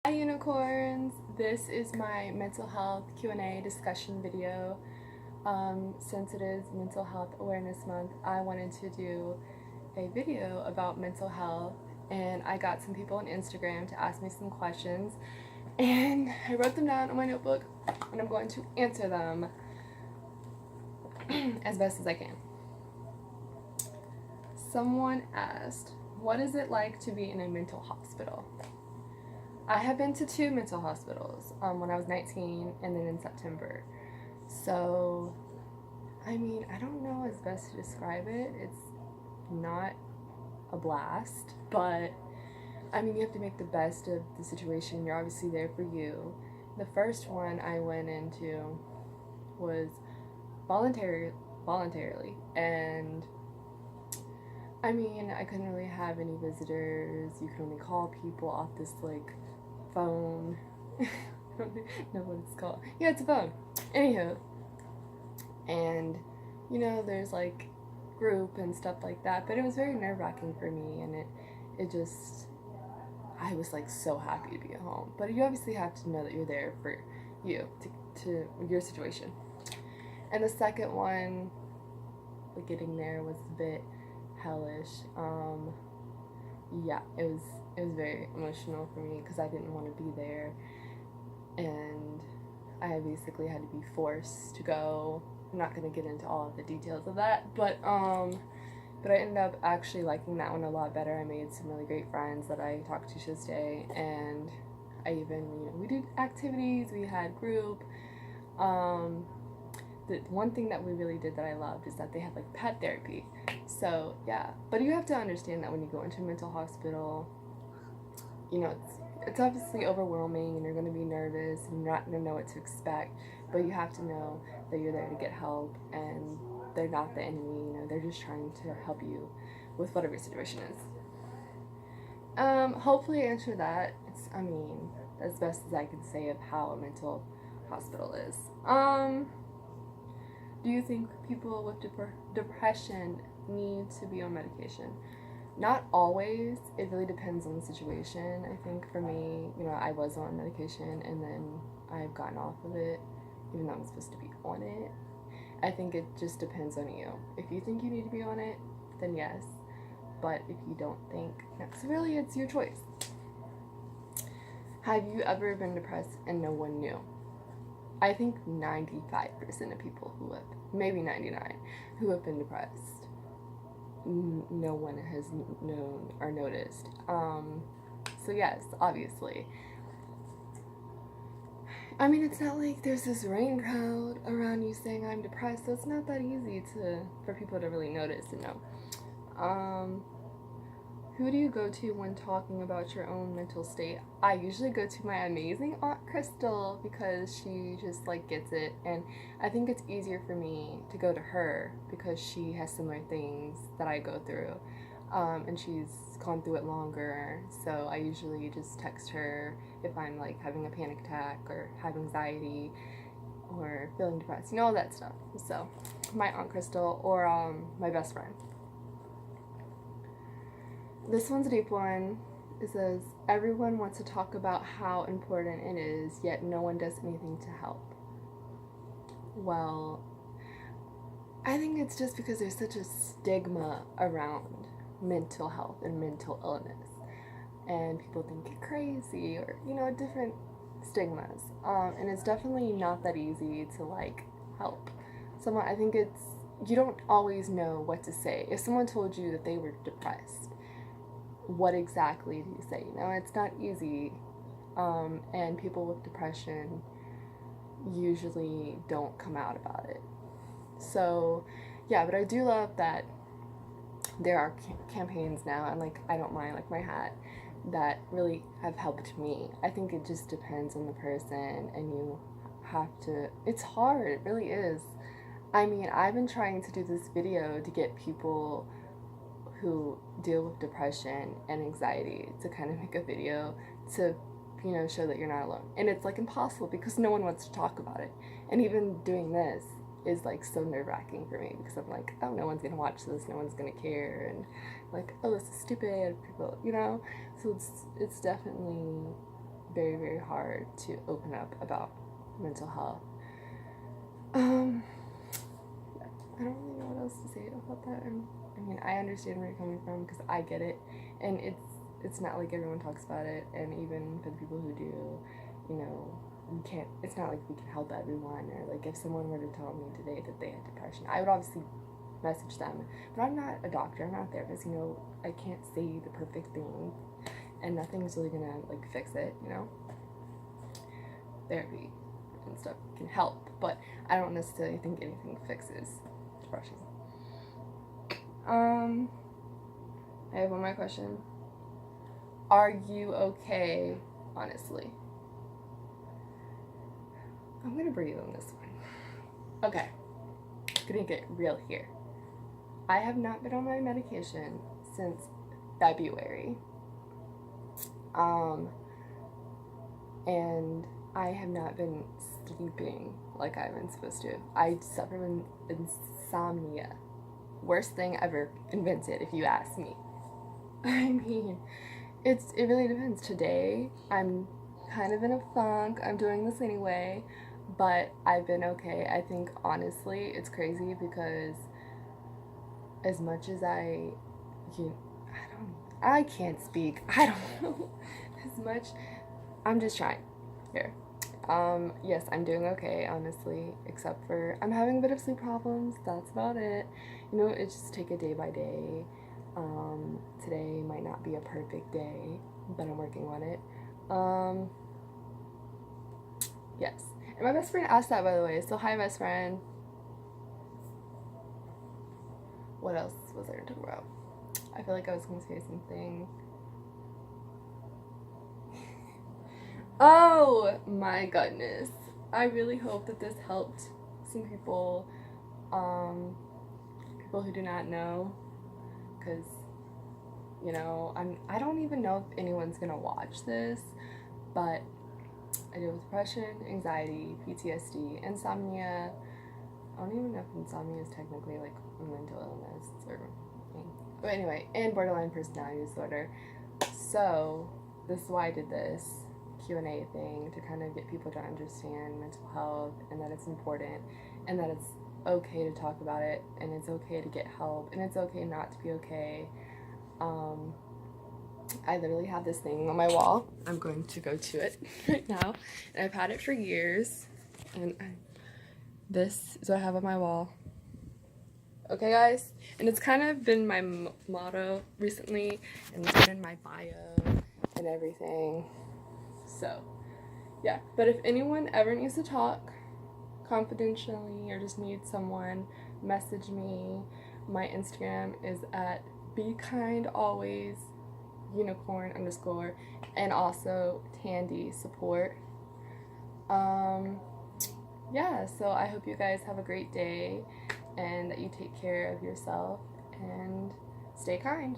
Hi unicorns! This is my mental health Q&A discussion video. Since it is Mental Health Awareness Month, I wanted to do a video about mental health, and I got some people on Instagram to ask me some questions, and I wrote them down on my notebook, and I'm going to answer them as best as I can. Someone asked, what is it like to be in a mental hospital? I have been to 2 mental hospitals, when I was 19 and then in September. So, I mean, I don't know as best to describe it. It's not a blast, but I mean, you have to make the best of the situation. You're obviously there for you. The first one I went into was voluntarily, and I mean, I couldn't really have any visitors. You can only call people off this phone. I don't know what it's called. Yeah, it's a phone. Anywho, and you know, there's group and stuff like that, but it was very nerve-wracking for me, and it just, I was so happy to be at home. But you obviously have to know that you're there for you, to your situation. And the second one, getting there was a bit hellish. Yeah, it was very emotional for me because I didn't want to be there, and I basically had to be forced to go. I'm not going to get into all of the details of that, but I ended up actually liking that one a lot better. I made some really great friends that I talk to this day, and I even, we did activities, we had group. The one thing that we really did that I loved is that they had pet therapy. So yeah, but you have to understand that when you go into a mental hospital, it's obviously overwhelming, and you're going to be nervous and you're not going to know what to expect, but you have to know that you're there to get help, and they're not the enemy. They're just trying to help you with whatever your situation is. Hopefully I answered that. I mean, as best as I can say of how a mental hospital is. Do you think people with depression need to be on medication? Not always. It really depends on the situation. I think for me, I was on medication and then I've gotten off of it, even though I'm supposed to be on it. I think it just depends on you. If you think you need to be on it, then yes. But if you don't think, really, it's your choice. Have you ever been depressed and no one knew? I think 95% of people who have, maybe 99, who have been depressed, no one has known or noticed. So yes, obviously. I mean, it's not like there's this rain cloud around you saying I'm depressed, so it's not that easy for people to really notice and know. Who do you go to when talking about your own mental state? I usually go to my amazing Aunt Crystal because she just gets it, and I think it's easier for me to go to her because she has similar things that I go through, and she's gone through it longer. So I usually just text her if I'm having a panic attack or have anxiety or feeling depressed, all that stuff. So my Aunt Crystal or my best friend. This one's a deep one. It says, everyone wants to talk about how important it is, yet no one does anything to help. Well, I think it's just because there's such a stigma around mental health and mental illness, and people think you're crazy, or different stigmas, and it's definitely not that easy to help someone. I think you don't always know what to say. If someone told you that they were depressed, what exactly do you say? It's not easy, and people with depression usually don't come out about it. So yeah, but I do love that there are campaigns now, and I don't mind my hat, that really have helped me. I think it just depends on the person, and you have to, it's hard, it really is. I mean, I've been trying to do this video to get people who deal with depression and anxiety to kind of make a video to show that you're not alone, and it's impossible because no one wants to talk about it. And even doing this is so nerve-wracking for me because I'm oh, no one's gonna watch this, no one's gonna care, and oh, this is stupid, people, so it's definitely very, very hard to open up about mental health. I don't really know what else to say about that. I mean, I understand where you're coming from because I get it, and it's not like everyone talks about it, and even for the people who do, you know, we can't. It's not like we can help everyone, or like if someone were to tell me today that they had depression, I would obviously message them, but I'm not a doctor, I'm not a therapist, you know, I can't say the perfect thing, and nothing's really gonna like fix it, you know. Therapy and stuff can help, but I don't necessarily think anything fixes depression. I have one more question. Are you okay, honestly? I'm gonna breathe on this one. Okay, gonna get real here. I have not been on my medication since February. And I have not been sleeping like I've been supposed to. I suffer from insomnia. Worst thing ever invented, if you ask me. I mean, it really depends. Today, I'm kind of in a funk. I'm doing this anyway, but I've been okay. I think, honestly, it's crazy because as much as I can't speak. I don't know. As much, I'm just trying here. Yes, I'm doing okay, honestly, except for I'm having a bit of sleep problems. That's about it. You know, it's just take it day by day. Today might not be a perfect day, but I'm working on it. Yes. And my best friend asked that, by the way. So, hi, best friend. What else was I going to talk about? I feel like I was going to say something. Oh my goodness. I really hope that this helped some people, people who do not know, because, you know, I don't even know if anyone's going to watch this, but I deal with depression, anxiety, PTSD, insomnia. I don't even know if insomnia is technically like a mental illness or anything. But anyway, and borderline personality disorder. So this is why I did this Q&A thing, to kind of get people to understand mental health and that it's important and that it's okay to talk about it and it's okay to get help and it's okay not to be okay. I literally have this thing on my wall. I'm going to go to it right now, and I've had it for years, and this is what I have on my wall. Okay, guys? And it's kind of been my motto recently, and it's been in my bio and everything. So, yeah. But if anyone ever needs to talk confidentially or just needs someone, message me. My Instagram is at bekindalways unicorn _ and also Tandy support. Yeah, so I hope you guys have a great day and that you take care of yourself and stay kind.